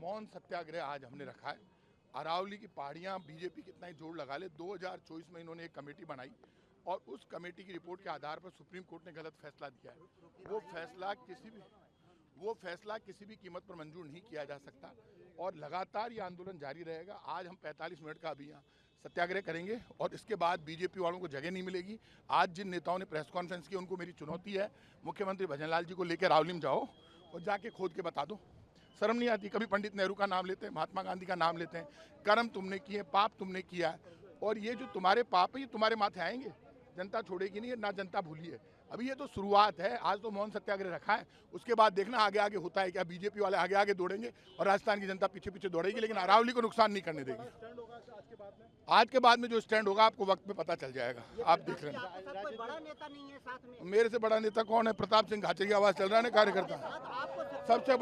मौन सत्याग्रह आज हमने रखा है। अरावली की पहाड़ियाँ बीजेपी कितना ही जोर लगा ले, 2024 में इन्होंने एक कमेटी बनाई और उस कमेटी की रिपोर्ट के आधार पर सुप्रीम कोर्ट ने गलत फैसला दिया है। वो फैसला किसी भी कीमत पर मंजूर नहीं किया जा सकता और लगातार ये आंदोलन जारी रहेगा। आज हम 45 मिनट का अभी यहाँ सत्याग्रह करेंगे और इसके बाद बीजेपी वालों को जगह नहीं मिलेगी। आज जिन नेताओं ने प्रेस कॉन्फ्रेंस की, उनको मेरी चुनौती है, मुख्यमंत्री भजनलाल जी को लेकर अरावली में जाओ और जाके खोद के बता दो। शर्म नहीं आती? कभी पंडित नेहरू का नाम लेते हैं, महात्मा गांधी का नाम लेते हैं। कर्म तुमने किए, पाप तुमने किया है और ये जो तुम्हारे पाप है ये तुम्हारे माथे आएंगे। जनता छोड़ेगी नहीं, ना जनता भूली है। अभी ये तो शुरुआत है। आज तो मौन सत्याग्रह रखा है, उसके बाद देखना आगे आगे होता है क्या। बीजेपी वाले आगे आगे दौड़ेंगे और राजस्थान की जनता पीछे पीछे दौड़ेगी, लेकिन अरावली को नुकसान नहीं करने देगी। आज के बाद में जो स्टैंड होगा आपको वक्त में पता चल जाएगा, आप देख रहे हैं। कोई बड़ा नेता नहीं है साथ में? मेरे से बड़ा नेता कौन है? प्रताप सिंह घाचे की आवाज चल रहा है ना, कार्यकर्ता। सबसे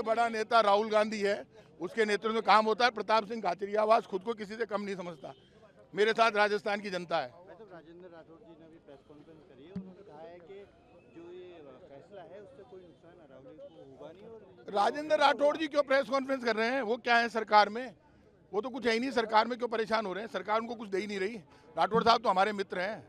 बड़ा नेता राहुल गांधी है, उसके नेतृत्व में काम होता है। प्रताप सिंह घाचे की आवाज खुद को किसी से कम नहीं समझता। मेरे साथ राजस्थान की जनता है। राजेंद्र राठौड़ जी ने भी प्रेस कॉन्फ्रेंस करी है, उन्होंने कहा है कि जो ये फैसला है उससे कोई नुकसान अरावली को होगा नहीं। और राजेंद्र राठौड़ जी क्यों प्रेस कॉन्फ्रेंस कर रहे हैं? वो क्या है सरकार में? वो तो कुछ है ही नहीं सरकार में, क्यों परेशान हो रहे हैं? सरकार उनको कुछ दे ही नहीं रही। राठौड़ साहब तो हमारे मित्र हैं,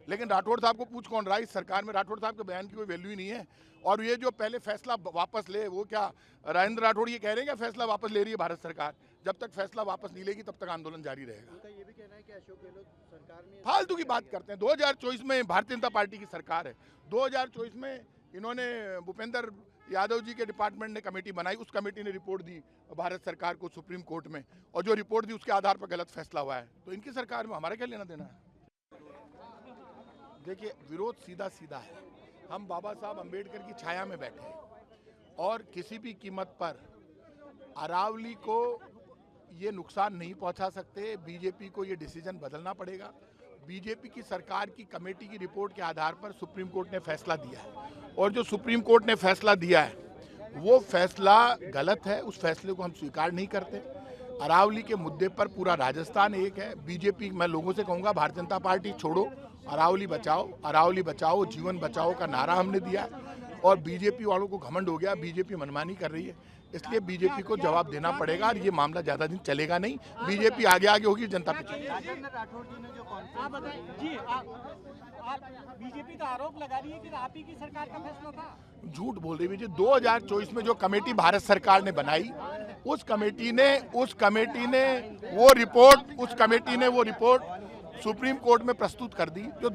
लेकिन राठौड़ साहब को पूछ कौन रहा है इस सरकार में? राठौड़ साहब के बयान की कोई वैल्यू ही नहीं है। और ये जो पहले फैसला वापस ले, वो क्या राजेंद्र राठौड़ ये कह रहे हैं क्या फैसला वापस ले रही है भारत सरकार? जब तक फैसला वापस नहीं लेगी तब तक आंदोलन जारी रहेगा। उनका ये भी कहना है कि अशोक गहलोत सरकार में फालतू की बात करते हैं। 2024 में भारतीय जनता पार्टी की सरकार है। 2024 में इन्होंने भूपेंद्र यादव जी के डिपार्टमेंट ने कमेटी बनाई, उस कमेटी ने रिपोर्ट दी भारत सरकार को सुप्रीम कोर्ट में, और जो रिपोर्ट दी उसके आधार पर गलत फैसला हुआ है। तो इनकी सरकार में हमारा क्या लेना देना है? देखिए, विरोध सीधा सीधा है। हम बाबा साहब अंबेडकर की छाया में बैठे हैं और किसी भी कीमत पर अरावली को ये नुकसान नहीं पहुंचा सकते। बीजेपी को ये डिसीजन बदलना पड़ेगा। बीजेपी की सरकार की कमेटी की रिपोर्ट के आधार पर सुप्रीम कोर्ट ने फैसला दिया है और जो सुप्रीम कोर्ट ने फैसला दिया है वो फैसला गलत है। उस फैसले को हम स्वीकार नहीं करते। अरावली के मुद्दे पर पूरा राजस्थान एक है। बीजेपी, मैं लोगों से कहूँगा, भारतीय जनता पार्टी छोड़ो, अरावली बचाओ, जीवन बचाओ का नारा हमने दिया है और बीजेपी वालों को घमंड हो गया, बीजेपी मनमानी कर रही है, इसलिए बीजेपी को जवाब देना पड़ेगा और ये मामला ज्यादा दिन चलेगा नहीं। बीजेपी आगे आगे होगी, जनता पीछे। राजेंद्र राठौड़ जी ने जो कॉन्फ्रेंस जी आप बीजेपी का आरोप लगा रही है कि आप ही की सरकार का फैसला था। झूठ बोल रही है। 2024 में जो कमेटी भारत सरकार ने बनाई, उस कमेटी ने वो रिपोर्ट सुप्रीम कोर्ट में प्रस्तुत कर दी। जो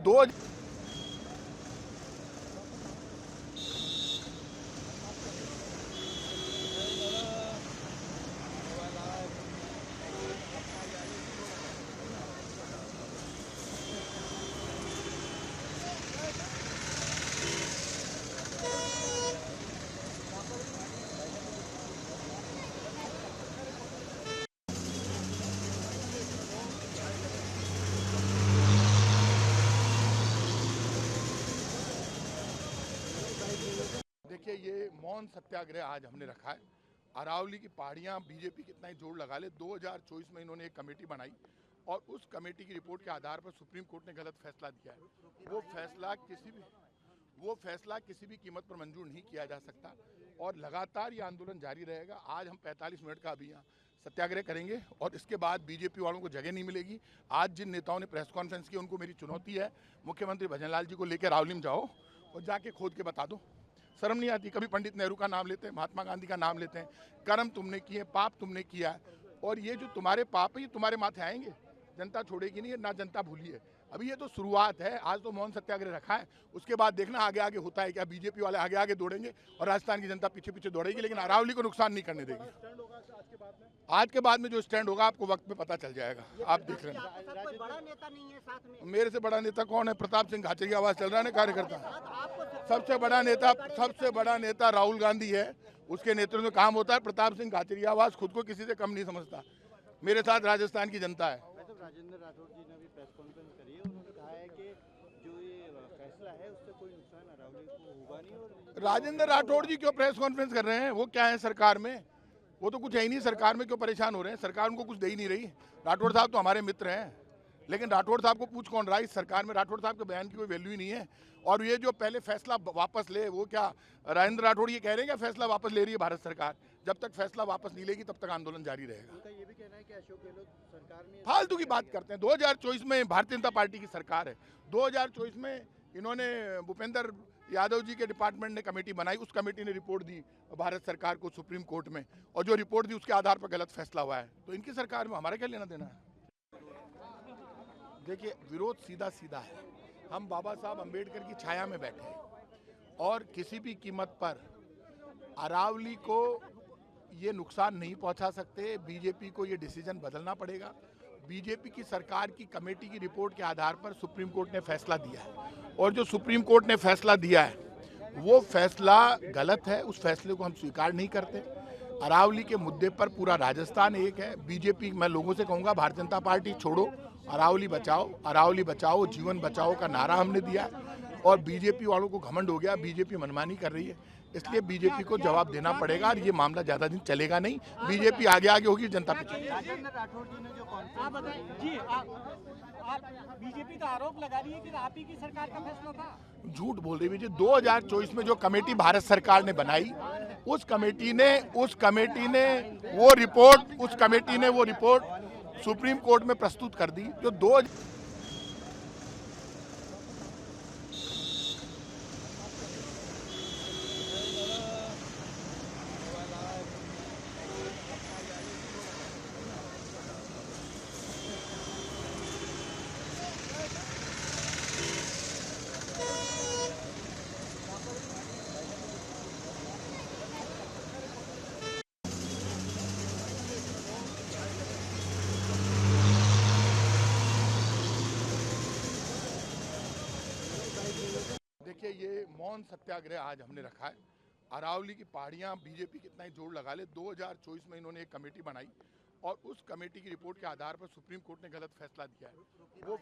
देखिए, ये मौन सत्याग्रह आज हमने रखा है। अरावली की पहाड़ियाँ बीजेपी कितना ही जोर लगा ले, 2024 में इन्होंने एक कमेटी बनाई और उस कमेटी की रिपोर्ट के आधार पर सुप्रीम कोर्ट ने गलत फैसला दिया है। वो फैसला किसी भी कीमत पर मंजूर नहीं किया जा सकता और लगातार ये आंदोलन जारी रहेगा। आज हम 45 मिनट का अभी यहाँ सत्याग्रह करेंगे और इसके बाद बीजेपी वालों को जगह नहीं मिलेगी। आज जिन नेताओं ने प्रेस कॉन्फ्रेंस की, उनको मेरी चुनौती है, मुख्यमंत्री भजनलाल जी को लेकर अरावली में जाओ और जाके खोद के बता दो। शर्म नहीं आती? कभी पंडित नेहरू का नाम लेते हैं, महात्मा गांधी का नाम लेते हैं। कर्म तुमने किए, पाप तुमने किया है और ये जो तुम्हारे पाप है ये तुम्हारे माथे आएंगे। जनता छोड़ेगी नहीं, ना जनता भूली है। अभी ये तो शुरुआत है। आज तो मौन सत्याग्रह रखा है, उसके बाद देखना आगे आगे होता है क्या। बीजेपी वाले आगे आगे दौड़ेंगे और राजस्थान की जनता पीछे पीछे दौड़ेगी, लेकिन अरावली को नुकसान नहीं करने देगी। आज के बाद में जो स्टैंड होगा आपको वक्त में पता चल जाएगा, आप देख रहे हैं। कोई बड़ा नेता नहीं है साथ में? मेरे से बड़ा नेता कौन है? प्रताप सिंह घाचे की आवाज चल रहा है ना, कार्यकर्ता। सबसे बड़ा नेता राहुल गांधी है, उसके नेतृत्व में काम होता है। प्रताप सिंह घाचे की आवाज खुद को किसी से कम नहीं समझता। मेरे साथ राजस्थान की जनता है। राजेंद्र राठौड़ जी ने भी प्रेस कॉन्फ्रेंस करी है, उन्होंने कहा है कि जो ये फैसला है उससे कोई नुकसान अरावली को होगा नहीं। और राजेंद्र राठौड़ जी क्यों प्रेस कॉन्फ्रेंस कर रहे हैं? वो क्या है सरकार में? वो तो कुछ है ही नहीं सरकार में, क्यों परेशान हो रहे हैं? सरकार उनको कुछ दे ही नहीं रही। राठौड़ साहब तो हमारे मित्र हैं, लेकिन राठौड़ साहब को पूछ कौन रहा है इस सरकार में? राठौड़ साहब के बयान की कोई वैल्यू ही नहीं है। और ये जो पहले फैसला वापस ले, वो क्या राजेंद्र राठौड़ ये कह रहे हैं क्या फैसला वापस ले रही है भारत सरकार? जब तक फैसला वापस नहीं लेगी तब तक आंदोलन जारी रहेगा। उनका ये भी कहना है कि अशोक गहलोत सरकार में फालतू की बात करते हैं। 2024 में भारतीय जनता पार्टी की सरकार है। 2024 में इन्होंने भूपेंद्र यादव जी के डिपार्टमेंट ने कमेटी बनाई, उस कमेटी ने रिपोर्ट दी भारत सरकार को सुप्रीम कोर्ट में, और जो रिपोर्ट दी उसके आधार पर गलत फैसला हुआ है। तो इनकी सरकार में हमारा क्या लेना देना है? देखिए, विरोध सीधा सीधा है। हम बाबा साहब अम्बेडकर की छाया में बैठे हैं और किसी भी कीमत पर अरावली को ये नुकसान नहीं पहुंचा सकते। बीजेपी को ये डिसीजन बदलना पड़ेगा। बीजेपी की सरकार की कमेटी की रिपोर्ट के आधार पर सुप्रीम कोर्ट ने फैसला दिया है, और जो सुप्रीम कोर्ट ने फैसला दिया है वो फैसला गलत है। उस फैसले को हम स्वीकार नहीं करते। अरावली के मुद्दे पर पूरा राजस्थान एक है। बीजेपी, मैं लोगों से कहूँगा, भारतीय जनता पार्टी छोड़ो, अरावली बचाओ, जीवन बचाओ का नारा हमने दिया, और बीजेपी वालों को घमंड हो गया, बीजेपी मनमानी कर रही है, इसलिए बीजेपी को जवाब देना पड़ेगा। और ये मामला ज्यादा दिन चलेगा नहीं। बीजेपी आगे होगी, जनता पीछे। राजेंद्र राठौड़ जी ने जो कॉन्फ्रेंस जी आप बीजेपी तो आरोप लगा रही है कि आप ही की सरकार का फैसला था। झूठ बोल रही है। 2024 में जो कमेटी भारत सरकार ने बनाई, उस कमेटी ने वो रिपोर्ट सुप्रीम कोर्ट में प्रस्तुत कर दी। जो देखिए, ये मौन सत्याग्रह आज हमने रखा है। अरावली की पहाड़ियाँ बीजेपी कितना ही जोर लगा ले, 2024 में इन्होंने एक कमेटी बनाई, और उस कमेटी की रिपोर्ट के आधार पर सुप्रीम कोर्ट ने गलत फैसला दिया है। वो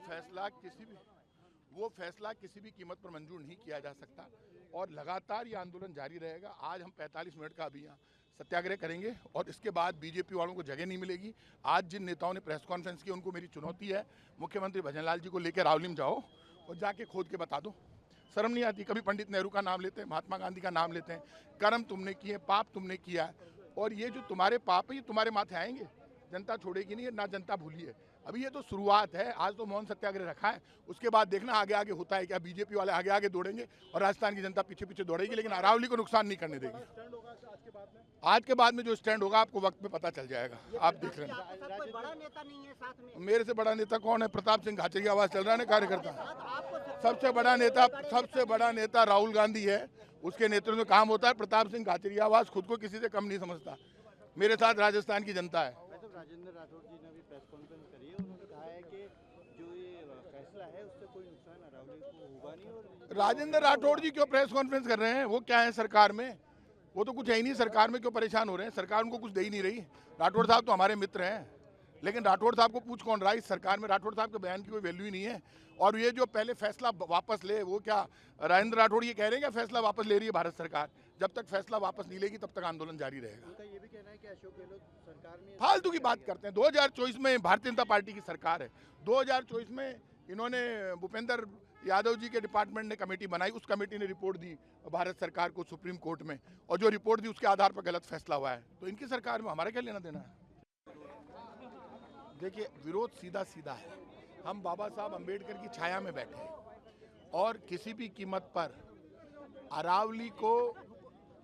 फैसला किसी भी कीमत पर मंजूर नहीं किया जा सकता, और लगातार ये आंदोलन जारी रहेगा। आज हम 45 मिनट का अभी यहाँ सत्याग्रह करेंगे, और इसके बाद बीजेपी वालों को जगह नहीं मिलेगी। आज जिन नेताओं ने प्रेस कॉन्फ्रेंस की, उनको मेरी चुनौती है, मुख्यमंत्री भजनलाल जी को लेकर अरावली में जाओ और जाके खोद के बता दो। शर्म नहीं आती? कभी पंडित नेहरू का नाम लेते हैं, महात्मा गांधी का नाम लेते हैं। कर्म तुमने किए, पाप तुमने किया है, और ये जो तुम्हारे पाप है ये तुम्हारे माथे आएंगे। जनता छोड़ेगी नहीं, ना जनता भूली है। अभी ये तो शुरुआत है। आज तो मौन सत्याग्रह रखा है, उसके बाद देखना आगे होता है क्या। बीजेपी वाले आगे दौड़ेंगे और राजस्थान की जनता पीछे दौड़ेगी, लेकिन अरावली को नुकसान नहीं करने देगी। आज के बाद में जो स्टैंड होगा आपको वक्त पे पता चल जाएगा, आप देख रहे हैं। बड़ा नेता नहीं है साथ में। मेरे से बड़ा नेता कौन है? प्रताप सिंह घाचे की आवाज चल रहा है, कार्यकर्ता। सबसे बड़ा नेता राहुल गांधी है, उसके नेतृत्व में काम होता है। प्रताप सिंह घाचे की आवाज खुद को किसी से कम नहीं समझता। मेरे साथ राजस्थान की जनता है। राजेंद्र राठौड़ जी ने अभी प्रेस कॉन्फ्रेंस करी है, उन्होंने कहा है कि जो ये फैसला है उससे कोई नुकसान अरावली को होगा नहीं। और राजेंद्र राठौड़ जी क्यों प्रेस कॉन्फ्रेंस कर रहे हैं? वो क्या है सरकार में? वो तो कुछ है ही नहीं। सरकार में क्यों परेशान हो रहे हैं? सरकार उनको कुछ दे ही नहीं रही। राठौड़ साहब तो हमारे मित्र हैं, लेकिन राठौड़ साहब को पूछ कौन रहा है? इस सरकार में राठौड़ साहब के बयान की कोई वैल्यू ही नहीं है। और ये जो पहले फैसला वापस ले, वो क्या राजेंद्र राठौड़ ये कह रहे हैं क्या फैसला वापस ले रही है भारत सरकार? जब तक फैसला वापस नहीं लेगी तब तक आंदोलन जारी रहेगा। उनका ये भी कहना है कि अशोक गहलोत सरकार में फालतू की बात करते हैं। 2024 में भारतीय जनता पार्टी की सरकार है। 2024 में इन्होंने भूपेंद्र यादव जी के डिपार्टमेंट ने कमेटी बनाई, उस कमेटी ने रिपोर्ट दी भारत सरकार को सुप्रीम कोर्ट में, और जो रिपोर्ट दी उसके आधार पर गलत फैसला हुआ है। तो इनकी सरकार में हमारा क्या लेना देना है? देखिए, विरोध सीधा सीधा है। हम बाबा साहब अम्बेडकर की छाया में बैठे हैं, और किसी भी कीमत पर अरावली को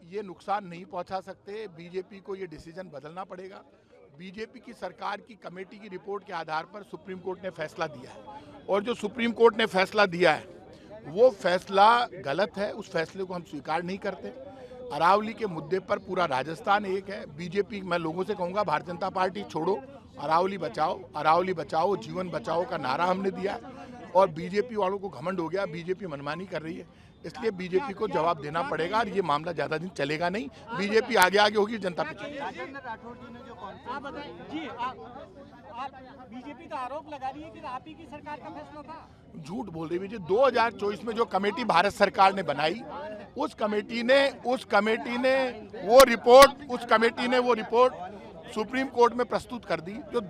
ये नुकसान नहीं पहुंचा सकते। बीजेपी को ये डिसीजन बदलना पड़ेगा। बीजेपी की सरकार की कमेटी की रिपोर्ट के आधार पर सुप्रीम कोर्ट ने फैसला दिया है, और जो सुप्रीम कोर्ट ने फैसला दिया है वो फैसला गलत है। उस फैसले को हम स्वीकार नहीं करते। अरावली के मुद्दे पर पूरा राजस्थान एक है। बीजेपी, मैं लोगों से कहूँगा, भारतीय जनता पार्टी छोड़ो, अरावली बचाओ, जीवन बचाओ का नारा हमने दिया, और बीजेपी वालों को घमंड हो गया, बीजेपी मनमानी कर रही है, इसलिए बीजेपी को जवाब देना पड़ेगा। और ये मामला ज्यादा दिन चलेगा नहीं। बीजेपी आगे होगी, जनता पीछे। राजेंद्र राठौड़ जी ने जो कॉन्फ्रेंस जी आप बीजेपी तो आरोप लगा रही है कि आप ही की सरकार का फैसला था। झूठ बोल रही है। 2024 में जो कमेटी भारत सरकार ने बनाई, उस कमेटी ने वो रिपोर्ट सुप्रीम कोर्ट में प्रस्तुत कर दी। जो